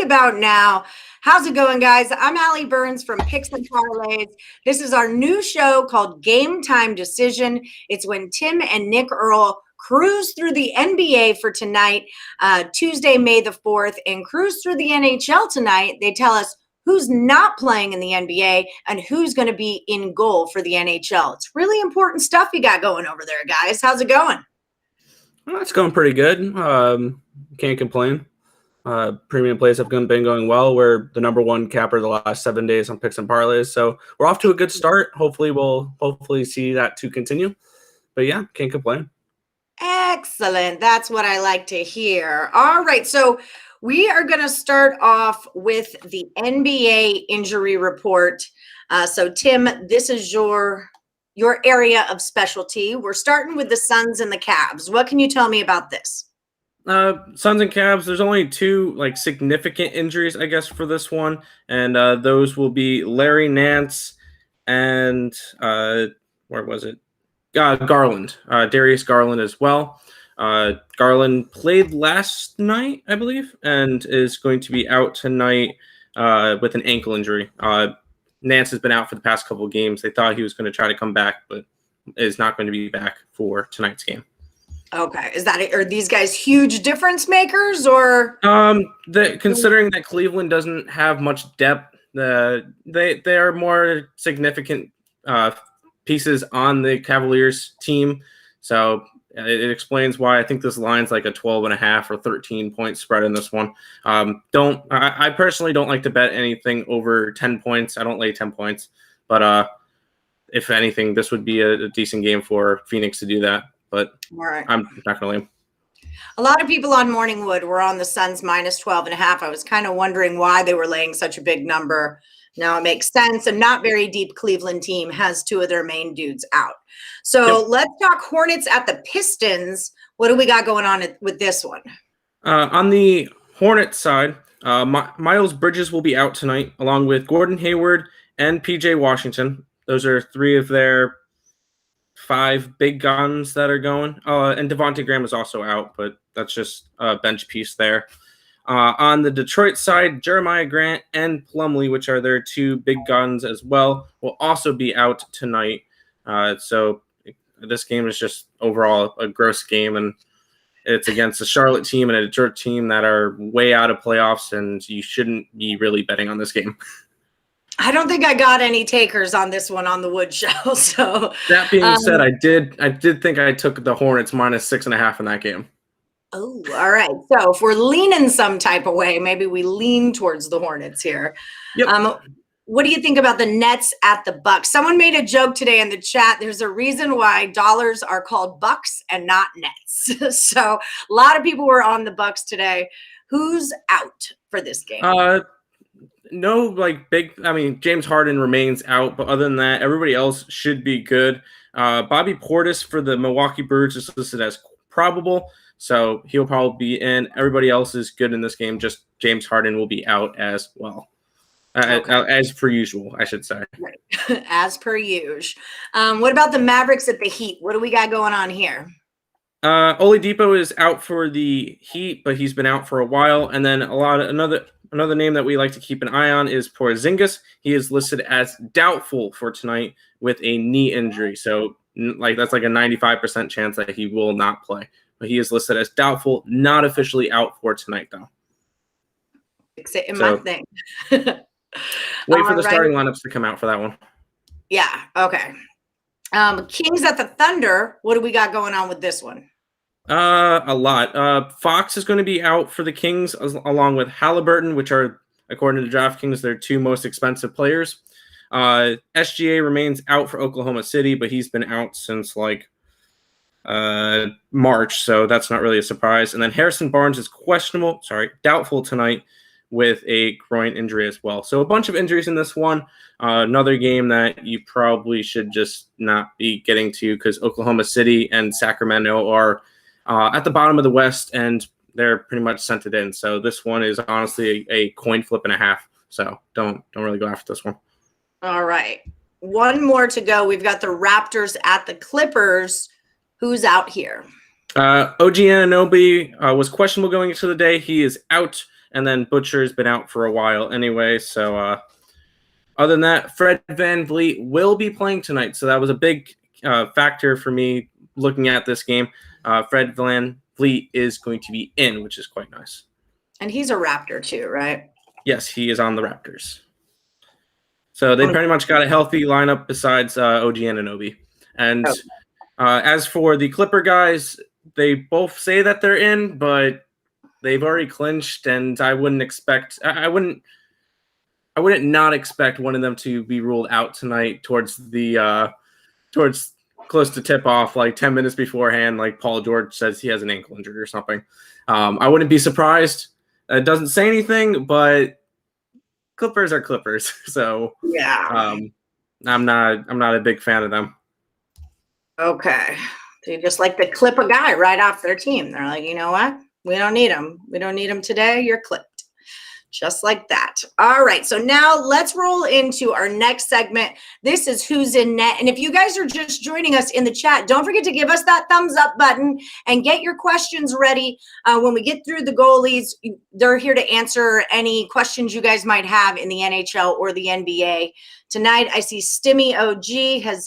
about now. How's it going, guys? I'm Allie Burns from Picks and Parlays. This is our new show called Game Time Decision. It's when Tim and Nick Earle cruise through the NBA for tonight, Tuesday, May the 4th, and cruise through the NHL tonight. They tell us who's not playing in the NBA and who's going to be in goal for the NHL. It's really important stuff you got going over there, guys. How's it going? Well, it's going pretty good. Can't complain. Premium plays have been going well. We're the number one capper the last 7 days on Picks and Parlays, so we're off to a good start. Hopefully, we'll see that to continue. But yeah, can't complain. Excellent. That's what I like to hear. All right, so we are going to start off with the NBA injury report. So Tim, this is your area of specialty. We're starting with the Suns and the Cavs. What can you tell me about this? Suns and Cavs, there's only two significant injuries, I guess, for this one, and those will be Larry Nance and where was it? Garland, Darius Garland as well. Garland played last night, I believe, and is going to be out tonight with an ankle injury. Nance has been out for the past couple of games. They thought he was going to try to come back, but is not going to be back for tonight's game. Okay, are these guys huge difference makers, or considering that Cleveland doesn't have much depth, they are more significant pieces on the Cavaliers team, so it explains why I think this line's like a 12.5 or 13-point spread in this one. I personally don't like to bet anything over 10 points. I don't lay 10 points, but if anything, this would be a decent game for Phoenix to do that. But right. I'm not going to lay them. A lot of people on Morningwood were on the Suns minus 12.5. I was kind of wondering why they were laying such a big number. Now it makes sense. A not very deep Cleveland team has two of their main dudes out. So Let's talk Hornets at the Pistons. What do we got going on with this one? On the Hornets side, Miles Bridges will be out tonight, along with Gordon Hayward and P.J. Washington. Those are three of their 5 big guns that are going. And Devontae Graham is also out, but that's just a bench piece there. On the Detroit side, Jeremiah Grant and Plumlee, which are their 2 big guns as well, will also be out tonight. So this game is just overall a gross game, and it's against a Charlotte team and a Detroit team that are way out of playoffs, and you shouldn't be really betting on this game. I don't think I got any takers on this one on the Wood Show. So that being said, I did think I took the Hornets minus 6.5 in that game. Oh, all right. So if we're leaning some type of way, maybe we lean towards the Hornets here. Yep. What do you think about the Nets at the Bucks? Someone made a joke today in the chat. There's a reason why dollars are called bucks and not nets. So a lot of people were on the Bucks today. Who's out for this game? No, James Harden remains out, but other than that, everybody else should be good. Bobby Portis for the Milwaukee Brewers is listed as probable, so he'll probably be in. Everybody else is good in this game. Just James Harden will be out as well, as per usual, I should say. Right. As per usual. What about the Mavericks at the Heat? What do we got going on here? Oladipo is out for the Heat, but he's been out for a while. And then another name that we like to keep an eye on is Porzingis. He is listed as doubtful for tonight with a knee injury. So that's like a 95% chance that he will not play. But he is listed as doubtful, not officially out for tonight, though. My thing. Wait for the starting lineups to come out for that one. Yeah, okay. Kings at the Thunder. What do we got going on with this one? A lot. Fox is going to be out for the Kings, along with Halliburton, which are, according to DraftKings, their 2 most expensive players. SGA remains out for Oklahoma City, but he's been out since March, so that's not really a surprise. And then Harrison Barnes is doubtful tonight with a groin injury as well. So a bunch of injuries in this one. Another game that you probably should just not be getting to because Oklahoma City and Sacramento are at the bottom of the West, and they're pretty much sent it in. So this one is honestly a coin flip and a half. So don't really go after this one. All right. One more to go. We've got the Raptors at the Clippers. Who's out here? OG Anunoby was questionable going into the day. He is out. And then Butcher's been out for a while anyway. So other than that, Fred VanVleet will be playing tonight. So that was a big factor for me looking at this game. Fred VanVleet is going to be in, which is quite nice. And he's a Raptor too, right? Yes, he is on the Raptors. So they pretty much got a healthy lineup besides OG Anunoby. And as for the Clipper guys, they both say that they're in, but they've already clinched, and I wouldn't not expect one of them to be ruled out tonight towards close to tip off, like 10 minutes beforehand, like Paul George says he has an ankle injury or something. I wouldn't be surprised. It doesn't say anything, but Clippers are Clippers, so yeah, I'm not a big fan of them. Okay, they just like to clip a guy right off their team. They're like, you know what? We don't need him. We don't need him today. You're clipped. Just like that. All right. So now let's roll into our next segment. This is Who's in Net. And if you guys are just joining us in the chat, don't forget to give us that thumbs up button and get your questions ready. When we get through the goalies, they're here to answer any questions you guys might have in the NHL or the NBA. Tonight, I see Stimmy OG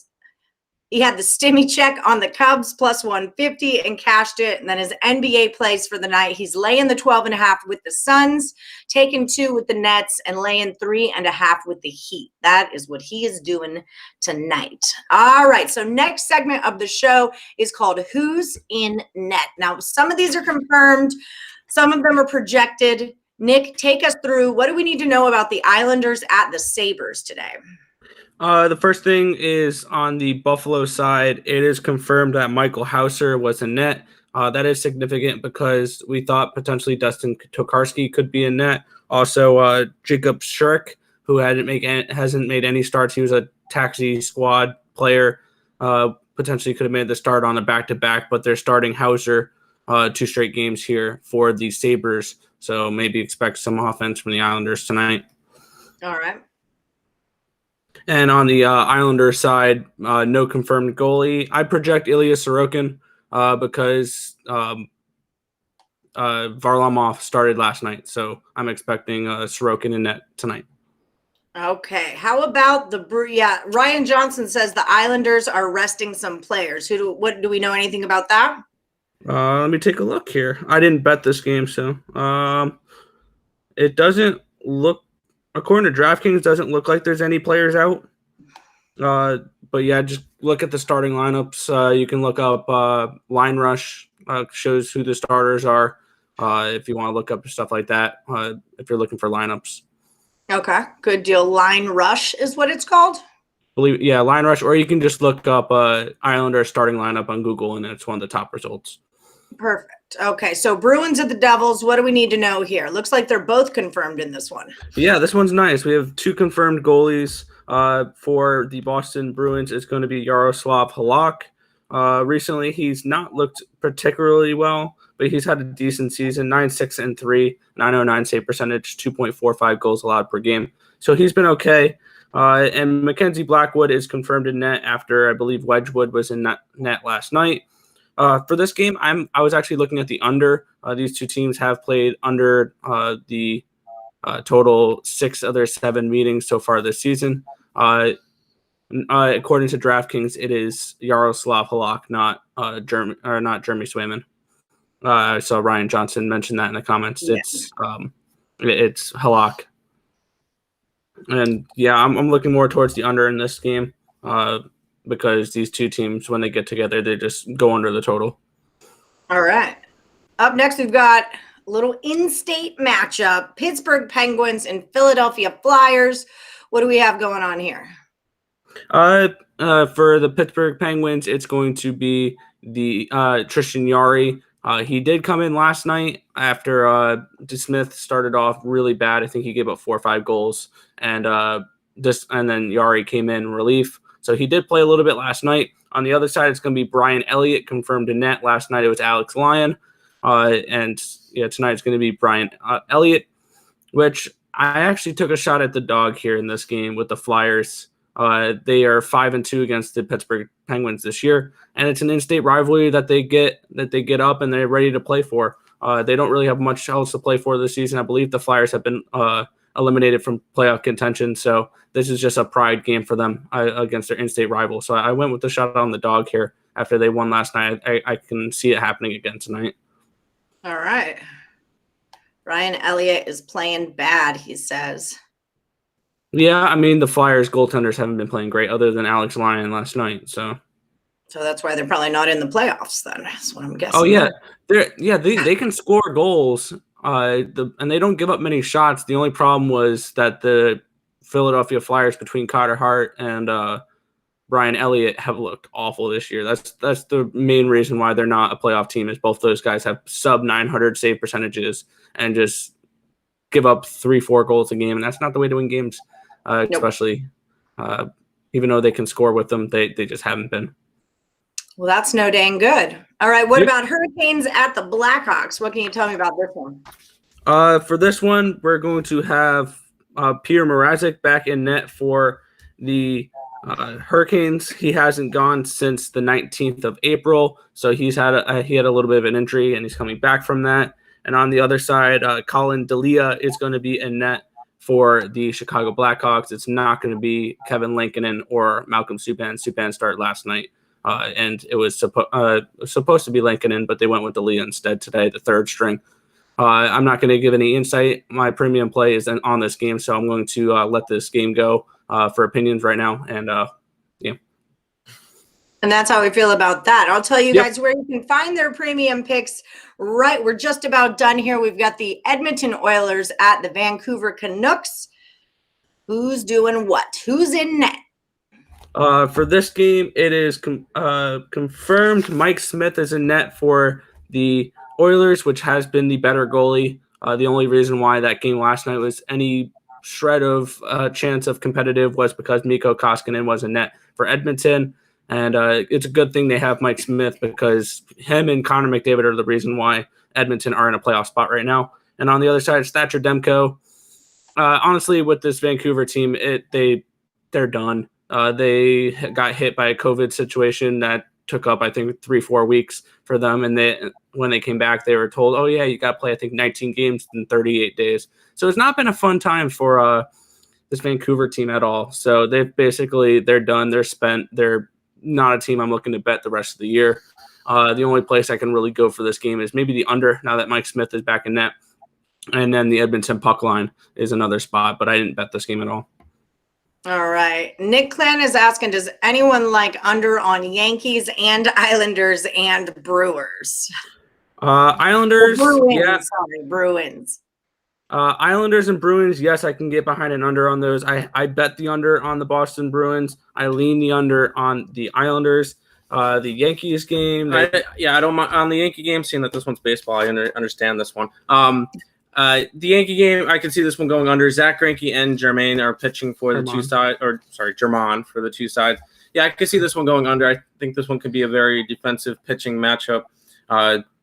he had the Stimmy check on the Cubs plus 150 and cashed it. And then his NBA plays for the night. He's laying the 12.5 with the Suns, taking 2 with the Nets, and laying 3.5 with the Heat. That is what he is doing tonight. All right. So next segment of the show is called Who's in Net. Now, some of these are confirmed. Some of them are projected. Nick, take us through. What do we need to know about the Islanders at the Sabres today? The first thing is on the Buffalo side, it is confirmed that Michael Hauser was in net. That is significant because we thought potentially Dustin Tokarski could be in net. Also, Jacob Sherrick, who hasn't made any starts. He was a taxi squad player. Potentially could have made the start on a back-to-back, but they're starting Hauser 2 straight games here for the Sabres. So maybe expect some offense from the Islanders tonight. All right. And on the Islander side, no confirmed goalie. I project Ilya Sorokin because Varlamov started last night. So I'm expecting Sorokin in net tonight. Okay. How about Ryan Johnson says the Islanders are resting some players. What do we know anything about that? Let me take a look here. I didn't bet this game, so it doesn't look, according to DraftKings, doesn't look like there's any players out. But yeah, just look at the starting lineups. You can look up Line Rush, shows who the starters are. If you want to look up stuff like that, if you're looking for lineups. Okay, good deal. Line Rush is what it's called? Line Rush, or you can just look up Islander starting lineup on Google, and it's one of the top results. Perfect. Okay, so Bruins at the Devils, what do we need to know here? Looks like they're both confirmed in this one. Yeah, this one's nice. We have 2 confirmed goalies. For the Boston Bruins, it's going to be Yaroslav Halak. Recently, he's not looked particularly well, but he's had a decent season, 9-6-3, 909 save percentage, 2.45 goals allowed per game. So he's been okay. And Mackenzie Blackwood is confirmed in net after, I believe, Wedgwood was in net last night. For this game, I was actually looking at the under. These 2 teams have played under the total 6 of their 7 meetings so far this season. According to DraftKings, it is Yaroslav Halak, not Jeremy Swayman. I saw Ryan Johnson mention that in the comments. Yeah. It's Halak. And yeah, I'm looking more towards the under in this game because these 2 teams, when they get together, they just go under the total. All right. Up next, we've got a little in-state matchup, Pittsburgh Penguins and Philadelphia Flyers. What do we have going on here? For the Pittsburgh Penguins, it's going to be the Tristan Jarry. He did come in last night after DeSmith started off really bad. I think he gave up 4 or 5 goals, and then Jarry came in relief. So he did play a little bit last night. On the other side, it's going to be Brian Elliott confirmed in net. Last night it was Alex Lyon, and tonight it's going to be Brian Elliott, which I actually took a shot at the dog here in this game with the Flyers. They are 5-2 against the Pittsburgh Penguins this year, and it's an in-state rivalry that they get up and they're ready to play for. They don't really have much else to play for this season. I believe the Flyers have been eliminated from playoff contention, so this is just a pride game for them against their in-state rival. So I went with the shot on the dog here after they won last night. I can see it happening again tonight. All right. Ryan Elliott is playing bad, he says. Yeah, I mean, the Flyers goaltenders haven't been playing great other than Alex Lyon last night. So that's why they're probably not in the playoffs then. That's what I'm guessing. Oh, yeah. They can score goals, and they don't give up many shots. The only problem was that the Philadelphia Flyers between Carter Hart and Brian Elliott have looked awful this year. That's the main reason why they're not a playoff team is both those guys have sub 900 save percentages and just give up 3-4 goals a game. And that's not the way to win games, especially even though they can score with them. They just haven't been. Well, that's no dang good. All right. What about Hurricanes at the Blackhawks? What can you tell me about this one? For this one, we're going to have Peter Mrazek back in net for the Hurricanes. He hasn't gone since the 19th of April, so he had a little bit of an injury, and he's coming back from that. And on the other side, Colin Delia is going to be in net for the Chicago Blackhawks. It's not going to be Kevin Lankinen or Malcolm Subban. Subban started last night, and it was supposed to be Lankinen, but they went with Delia instead today, the third string. I'm not going to give any insight. My premium play is on this game, so I'm going to let this game go for opinions right now. And yeah. And that's how we feel about that. I'll tell you guys where you can find their premium picks. Right, we're just about done here. We've got the Edmonton Oilers at the Vancouver Canucks. Who's doing what? Who's in net? For this game, it is confirmed Mike Smith is in net for the Oilers, which has been the better goalie. The only reason why that game last night was any shred of chance of competitive was because Mikko Koskinen was in net for Edmonton. And it's a good thing they have Mike Smith because him and Connor McDavid are the reason why Edmonton are in a playoff spot right now. And on the other side, Thatcher Demko. Honestly, with this Vancouver team, they're done. They got hit by a COVID situation that took up, I think, 3-4 weeks for them. And when they came back, they were told, oh, yeah, you got to play, I think, 19 games in 38 days. So it's not been a fun time for this Vancouver team at all. So they're done. They're spent. They're not a team I'm looking to bet the rest of the year. The only place I can really go for this game is maybe the under now that Mike Smith is back in net. And then the Edmonton puck line is another spot, but I didn't bet this game at all. All right. Nick Clan is asking, does anyone like under on Yankees and Islanders and Brewers? Islanders, Bruins, yeah. Sorry, Bruins. Islanders and Bruins, yes, I can get behind an under on those. I bet the under on the Boston Bruins. I lean the under on the Islanders. The Yankees game, I don't mind on the Yankee game. Seeing that this one's baseball, I understand this one. The Yankee game, I can see this one going under. Zach Greinke and Germain are pitching for the two sides, German for the two sides. Yeah, I can see this one going under. I think this one could be a very defensive pitching matchup.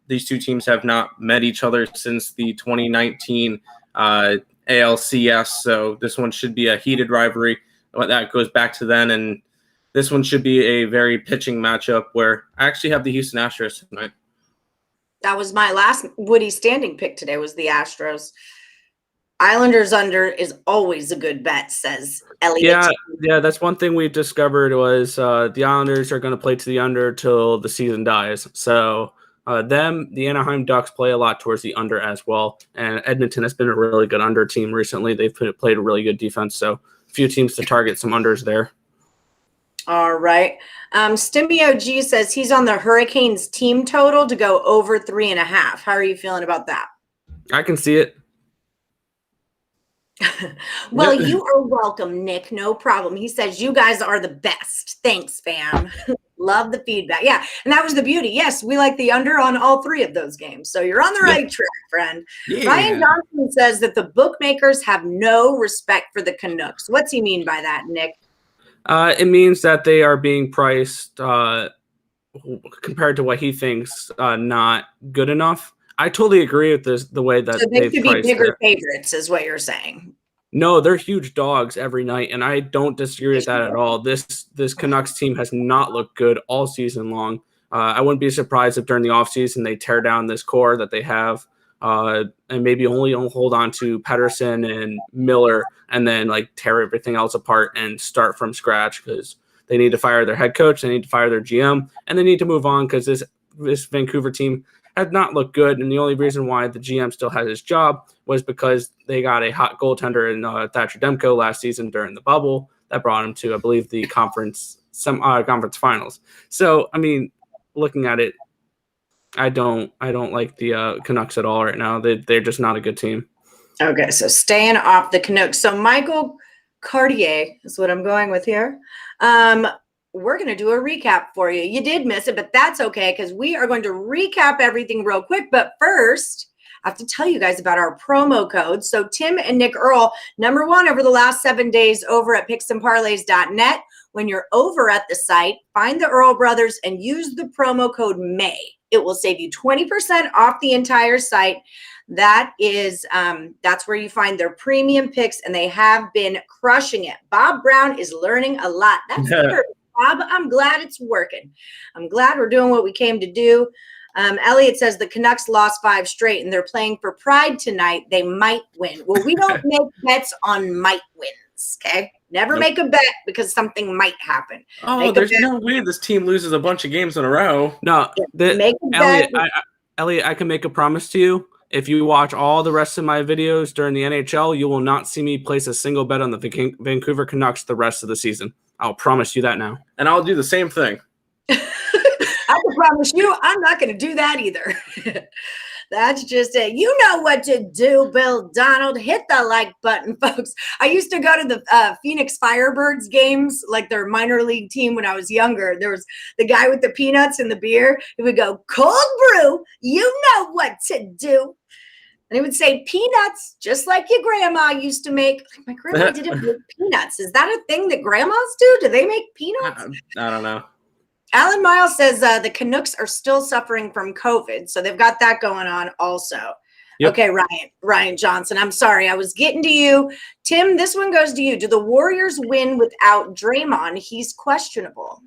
These two teams have not met each other since the 2019 ALCS, so this one should be a heated rivalry. That goes back to then, and this one should be a very pitching matchup where I actually have the Houston Astros tonight. That was my last Woody standing pick today was the Astros. Islanders under is always a good bet, says Elliot. Yeah, that's one thing we discovered was the Islanders are going to play to the under till the season dies. So the Anaheim Ducks play a lot towards the under as well. And Edmonton has been a really good under team recently. They've played a really good defense. So a few teams to target some unders there. All right. Stimio G says he's on the Hurricanes team total to go over 3.5. How are you feeling about that? I can see it. Well, you are welcome, Nick. No problem. He says you guys are the best. Thanks, fam. Love the feedback. Yeah, and that was the beauty. Yes, we like the under on all three of those games. So you're on the right track, friend. Yeah. Ryan Johnson says that the bookmakers have no respect for the Canucks. What's he mean by that, Nick? It means that they are being priced compared to what he thinks not good enough. I totally agree with this. The way that so they should be bigger favorites, is what you're saying. No, they're huge dogs every night, and I don't disagree with that at all. This Canucks team has not looked good all season long. I wouldn't be surprised if during the offseason they tear down this core that they have and maybe only hold on to Pettersson and Miller and then like tear everything else apart and start from scratch because they need to fire their head coach, they need to fire their GM, and they need to move on because this Vancouver team had not looked good. And the only reason why the GM still had his job was because they got a hot goaltender in Thatcher Demko last season during the bubble that brought him to, I believe, the conference finals. So, I mean, looking at it, I don't like the Canucks at all right now. They're just not a good team. Okay, so staying off the Canucks. So Michael Cartier is what I'm going with here. We're going to do a recap for you. You did miss it, but that's okay because we are going to recap everything real quick. But first, I have to tell you guys about our promo code. So Tim and Nick Earle, number one over the last 7 days over at picksandparlays.net. When you're over at the site, find the Earle brothers and use the promo code MAY. It will save you 20% off the entire site. That is, that's where you find their premium picks, and they have been crushing it. Bob Brown is learning a lot. That's good, Bob. I'm glad it's working. I'm glad we're doing what we came to do. Elliot says the Canucks lost 5 straight, and they're playing for pride tonight. They might win. Well, we don't make bets on might wins, okay? Never make a bet because something might happen. Oh, there's no way this team loses a bunch of games in a row. No, Elliot, I can make a promise to you. If you watch all the rest of my videos during the NHL, you will not see me place a single bet on the Vancouver Canucks the rest of the season. I'll promise you that now. And I'll do the same thing. I can promise you I'm not going to do that either. That's just it. You know what to do, Bill Donald. Hit the like button, folks. I used to go to the Phoenix Firebirds games, like their minor league team when I was younger. There was the guy with the peanuts and the beer. He would go, cold brew, you know what to do. And he would say peanuts, just like your grandma used to make. My grandma didn't make peanuts. Is that a thing that grandmas do? Do they make peanuts? I don't know. Alan Miles says the Canucks are still suffering from COVID, so they've got that going on also. Yep. Okay, Ryan Johnson, I'm sorry. I was getting to you. Tim, this one goes to you. Do the Warriors win without Draymond? He's questionable.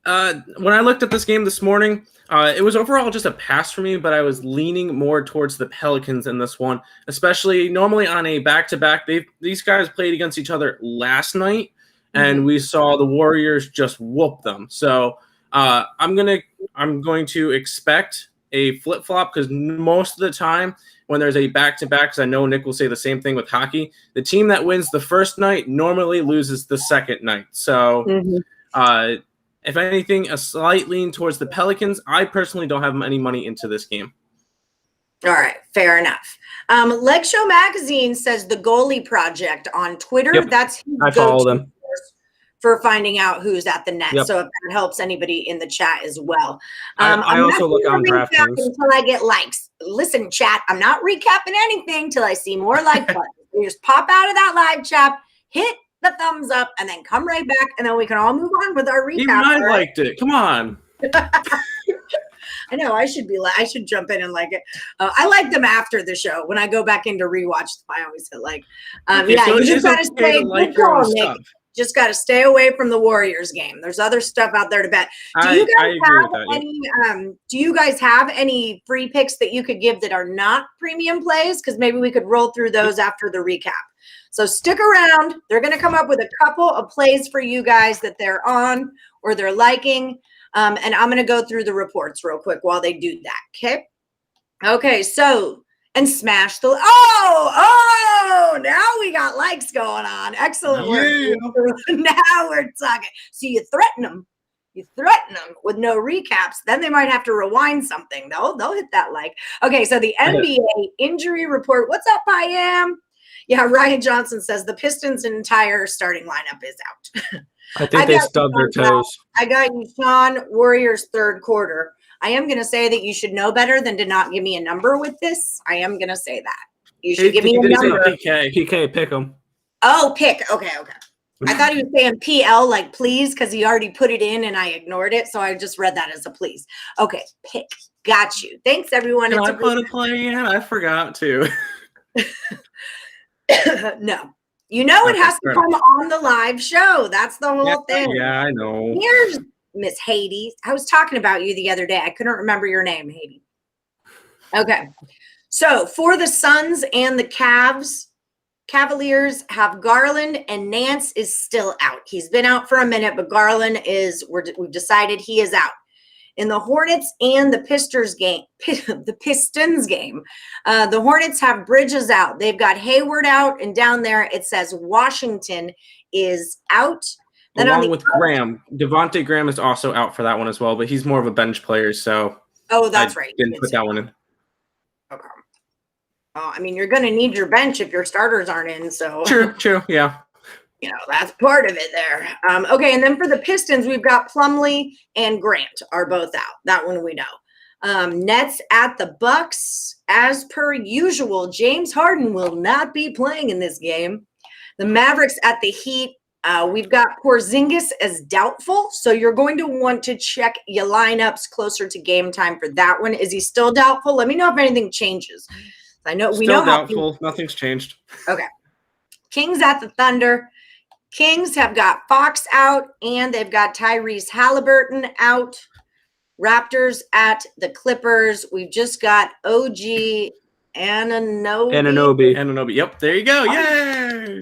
When I looked at this game this morning, it was overall just a pass for me, but I was leaning more towards the Pelicans in this one, especially normally on a back-to-back. These guys played against each other last night, and we saw the Warriors just whoop them. So I'm going to expect a flip-flop because most of the time when there's a back-to-back, because I know Nick will say the same thing with hockey, the team that wins the first night normally loses the second night. So if anything, a slight lean towards the Pelicans. I personally don't have any money into this game. All right, fair enough. Leg Show Magazine says the Goalie Project on Twitter. Yep. That's I follow them for finding out who's at the net. Yep. So if that helps anybody in the chat as well. I also look on DraftKings until I get likes. Listen, chat, I'm not recapping anything till I see more like buttons. You just pop out of that live chat, hit the thumbs up, and then come right back, and then we can all move on with our recap. Even I liked it. Come on. I know I should jump in and like it. I like them after the show. When I go back in to rewatch them, I always hit like. Okay, so you just gotta stay. Like Good call, Nick. Just got to stay away from the Warriors game. There's other stuff out there to bet. Do you guys have any free picks that you could give that are not premium plays? Because maybe we could roll through those after the recap. So stick around. They're going to come up with a couple of plays for you guys that they're on or they're liking. And I'm going to go through the reports real quick while they do that. Okay. So, and smash the, now we got likes going on. Excellent work. Now we're talking. So you threaten them with no recaps. Then they might have to rewind something. They'll hit that like. Okay. So the NBA injury report. What's up, I am? Yeah, Ryan Johnson says the Pistons' entire starting lineup is out. I think they stubbed their toes. I got you, Sean. Warriors third quarter. I am going to say that you should know better than to not give me a number with this. I am going to say that. You should give me a number. PK, pick them. Oh, pick. Okay. I thought he was saying PL, like please, because he already put it in and I ignored it. So I just read that as a please. Okay, pick. Got you. Thanks, everyone. Can I put a play in? I forgot to. No. You know it has to come on the live show. That's the whole thing. Yeah, I know. Miss Haiti. I was talking about you the other day. I couldn't remember your name, Haiti. Okay. So for the Suns and the Cavaliers have Garland, and Nance is still out. He's been out for a minute, but Garland we've decided he is out. In the Hornets and the Pistons game, the Hornets have Bridges out. They've got Hayward out, and down there it says Washington is out. Then along with Graham, Devontae Graham is also out for that one as well, but he's more of a bench player, so that's right. Didn't put that one in. Okay. I mean, you're going to need your bench if your starters aren't in. So true, yeah. That's part of it there. Okay, and then for the Pistons, we've got Plumlee and Grant are both out. That one we know. Nets at the Bucks. As per usual, James Harden will not be playing in this game. The Mavericks at the Heat. We've got Porzingis as doubtful, so you're going to want to check your lineups closer to game time for that one. Is he still doubtful? Let me know if anything changes. I know we know doubtful. Nothing's changed. Okay. Kings at the Thunder. Kings have got Fox out, and they've got Tyrese Halliburton out. Raptors at the Clippers. We've just got OG Anunoby. Yep, there you go. Yay!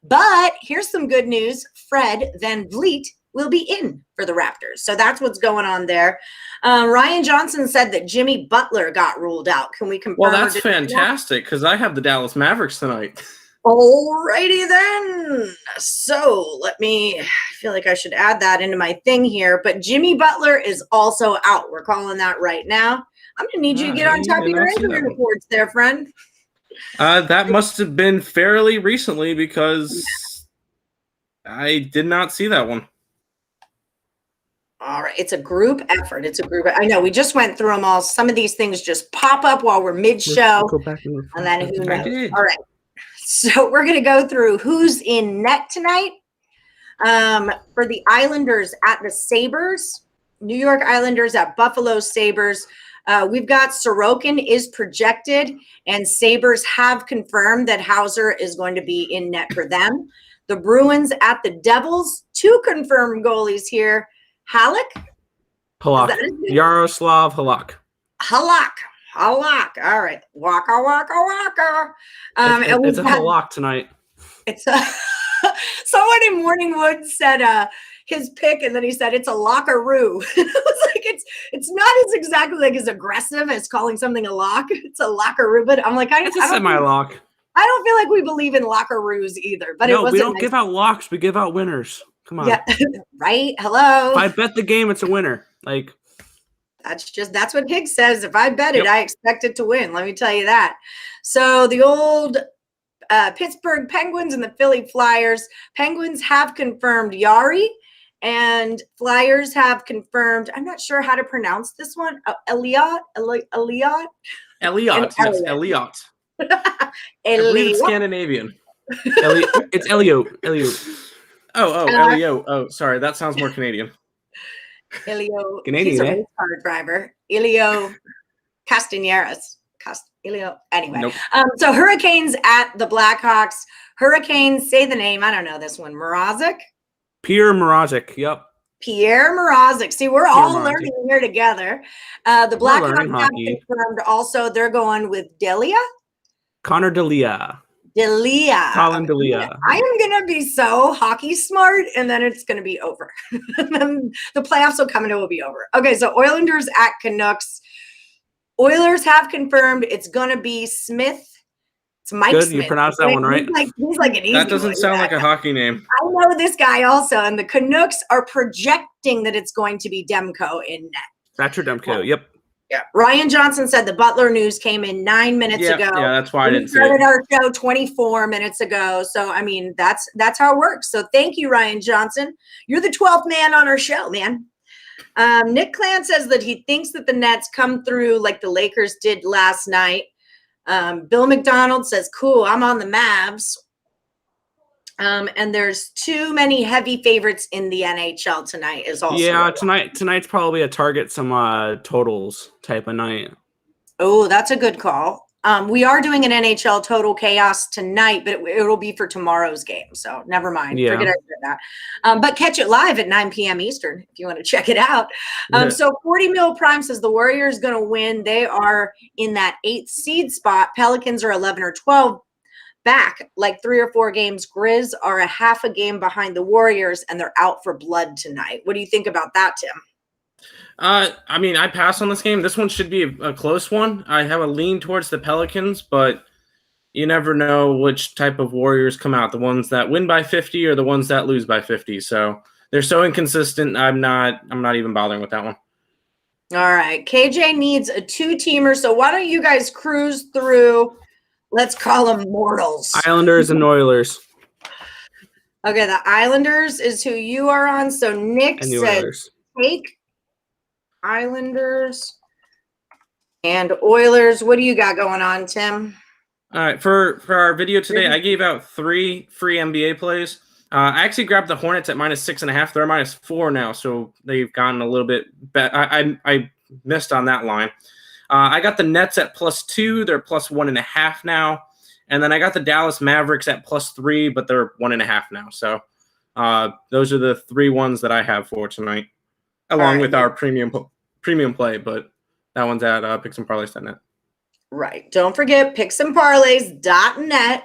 But here's some good news. Fred VanVleet will be in for the Raptors. So that's what's going on there. Ryan Johnson said that Jimmy Butler got ruled out. Can we confirm? Well, that's fantastic because I have the Dallas Mavericks tonight. Alrighty then. So I feel like I should add that into my thing here. But Jimmy Butler is also out. We're calling that right now. I'm going to need you to get on top of your injury reports there, friend. That must have been fairly recently because I did not see that one. All right. It's a group effort. I know we just went through them all. Some of these things just pop up while we're mid-show. And then who knows? All right. So we're going to go through who's in net tonight. For the Islanders at the Sabres, New York Islanders at Buffalo Sabres. We've got Sorokin is projected, and Sabres have confirmed that Hauser is going to be in net for them. The Bruins at the Devils, 2 confirmed goalies here. Halak? Yaroslav Halak. All right. Waka. It's a Halak tonight. It's a someone in Morningwood said his pick, and then he said it's a lockaroo. It was like it's not as exactly like as aggressive as calling something a lock. It's a lockaroo, but I'm like it's a semi-lock. I don't feel like we believe in lockaroos either. But no, we don't give out locks. We give out winners. Come on. Yeah, right. Hello. If I bet the game, it's a winner. Like that's what Higgs says. If I bet it, I expect it to win. Let me tell you that. So the old Pittsburgh Penguins and the Philly Flyers. Penguins have confirmed Yari, and Flyers have confirmed. I'm not sure how to pronounce this one. Elliott. Yes, Elliott. I believe it's Scandinavian. It's Elio. Oh, Elio. Oh, sorry. That sounds more Canadian. Elio. Canadian, he's a race car driver. Elio Castañeras. Anyway. Nope. So Hurricanes at the Blackhawks. Hurricanes, say the name. I don't know this one. Mrazek? Pierre Mrazek. Yep. Pierre Mrazek. See, we're all learning here together. The Blackhawks have confirmed also they're going with Delia. Connor Delia. Colin Delia. I am going to be so hockey smart, and then it's going to be over. And then the playoffs will come and it will be over. Okay, so Oilers at Canucks. Oilers have confirmed it's going to be Smith. It's Mike Good, Smith. You pronounced that one right. He's like an easy That doesn't sound like a hockey name. I know this guy also, and the Canucks are projecting that it's going to be Demko in net. Thatcher Demko, yep. Yeah. Ryan Johnson said the Butler news came in 9 minutes ago. Yeah, that's why I didn't say it. We started our show 24 minutes ago. So, I mean, that's how it works. So, thank you, Ryan Johnson. You're the 12th man on our show, man. Nick Clan says that he thinks that the Nets come through like the Lakers did last night. Bill McDonald says, cool, I'm on the Mavs. And there's too many heavy favorites in the NHL tonight is also. Yeah, tonight's probably a target some totals type of night. Oh, that's a good call. We are doing an NHL Total Chaos tonight, but it'll be for tomorrow's game. So never mind. Yeah. Forget I said that. But catch it live at 9 p.m. Eastern if you want to check it out. So 40 Mil Prime says the Warriors going to win. They are in that 8th seed spot. Pelicans are 11 or 12 back, like 3 or 4 games. Grizz are a half a game behind the Warriors, and they're out for blood tonight. What do you think about that, Tim? I mean, I pass on this game. This one should be a close one. I have a lean towards the Pelicans, but you never know which type of Warriors come out, the ones that win by 50 or the ones that lose by 50. So they're so inconsistent. I'm not even bothering with that one. All right. KJ needs a 2-teamer. So why don't you guys cruise through, let's call them mortals. Islanders and Oilers. Okay, the Islanders is who you are on. So Nick And the said Oilers. take Islanders and Oilers. What do you got going on, Tim? All right, for our video today, I gave out 3 free NBA plays. I actually grabbed the Hornets at -6.5. They're -4 now, so they've gotten a little bit better. I missed on that line. I got the Nets at +2. They're +1.5 now. And then I got the Dallas Mavericks at +3, but they're 1.5 now. So those are the 3 ones that I have for tonight, along with our premium play, but that one's at picksandparlays.net. Right. Don't forget picksandparlays.net.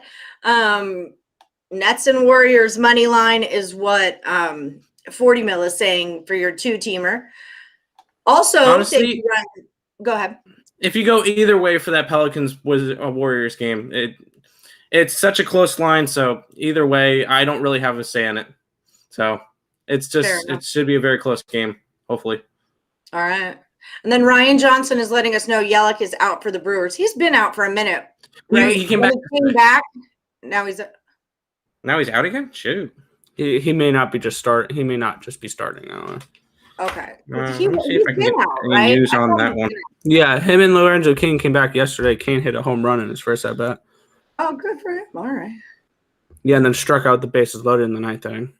Nets and Warriors money line is what 40 Mil is saying for your 2-teamer. Also, honestly, go ahead. If you go either way for that Pelicans was a Warriors game, it's such a close line. So either way, I don't really have a say in it. So it should be a very close game, hopefully. All right. And then Ryan Johnson is letting us know Yelich is out for the Brewers. He's been out for a minute, right? He came back. Now he's out again? Shoot. He may not just be starting. I don't know. Okay. He's been out, right? News on that one. Yeah, him and Lorenzo King came back yesterday. King hit a home run in his first at bat. Oh, good for him. All right. Yeah, and then struck out the bases loaded in the 9th inning.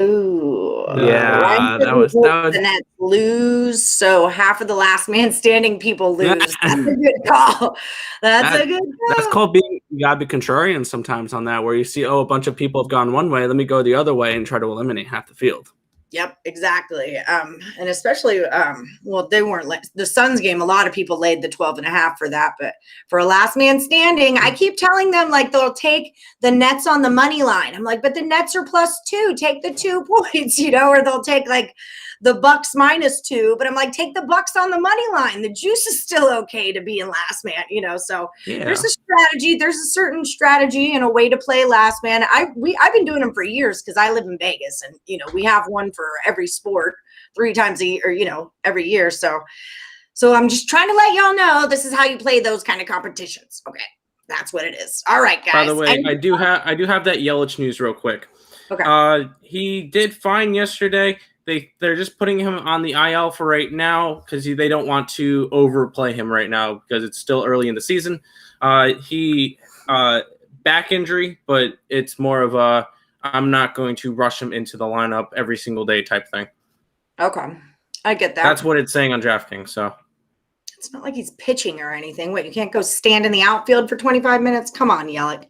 Ooh. Yeah, that was the Nets lose, so half of the last man standing people lose. That's a good call. That's a good call. That's called you gotta be contrarian sometimes on that, where you see, a bunch of people have gone one way, let me go the other way and try to eliminate half the field. Yep, exactly. And especially, they weren't the Suns game. A lot of people laid the 12.5 for that, but for a last man standing, I keep telling them they'll take the Nets on the money line. I'm like, but the Nets are +2. Take the 2 points, or they'll take the Bucks -2. But I'm like, take the Bucks on the money line. The juice is still okay to be in last man, So yeah. There's a strategy. There's a certain strategy and a way to play last man. I've been doing them for years because I live in Vegas, and we have one for every sport 3 times a year, every year. So I'm just trying to let y'all know this is how you play those kind of competitions. Okay, that's what it is. All right, guys. By the way, I do have that Yelich news real quick. Okay. He did fine yesterday. They're just putting him on the IL for right now because they don't want to overplay him right now because it's still early in the season. He back injury, but it's more of a I'm not going to rush him into the lineup every single day type thing. Okay, I get that. That's what it's saying on DraftKings. So it's not like he's pitching or anything. What, you can't go stand in the outfield for 25 minutes? Come on, Yelich.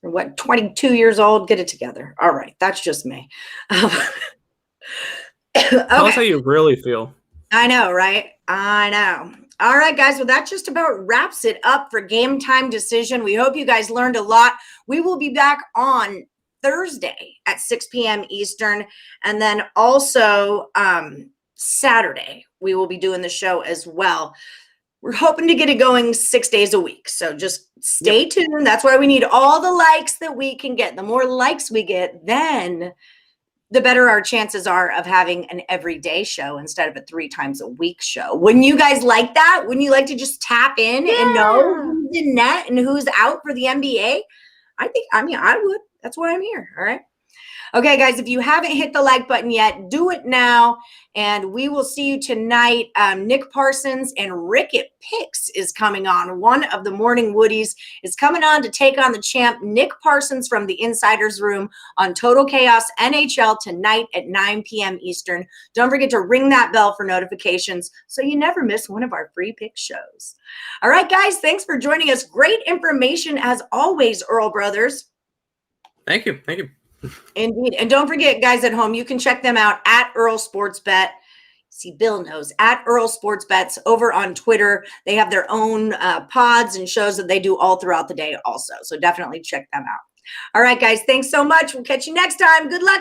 You're 22 years old? Get it together. All right, that's just me. Tell us how you really feel. I know, right? I know. All right, guys. Well, that just about wraps it up for Game Time Decision. We hope you guys learned a lot. We will be back on Thursday at 6 p.m. Eastern. And then also Saturday, we will be doing the show as well. We're hoping to get it going 6 days a week. So just stay tuned. That's why we need all the likes that we can get. The more likes we get, then the better our chances are of having an everyday show instead of a 3 times a week show. Wouldn't you guys like that? Wouldn't you like to just tap in and know who's in net and who's out for the NBA? I would. That's why I'm here. All right. Okay, guys, if you haven't hit the like button yet, do it now. And we will see you tonight. Nick Parsons and Rick at Picks is coming on. One of the morning Woodies is coming on to take on the champ, Nick Parsons from the Insider's Room on Total Chaos NHL tonight at 9 p.m. Eastern. Don't forget to ring that bell for notifications so you never miss one of our free pick shows. All right, guys, thanks for joining us. Great information as always, Earle Brothers. Thank you. Thank you. Indeed. And don't forget, guys at home, you can check them out at Earle Sports Bet. See, Bill knows, at Earle Sports Bets over on Twitter. They have their own pods and shows that they do all throughout the day also. So definitely check them out. All right, guys, thanks so much. We'll catch you next time. Good luck.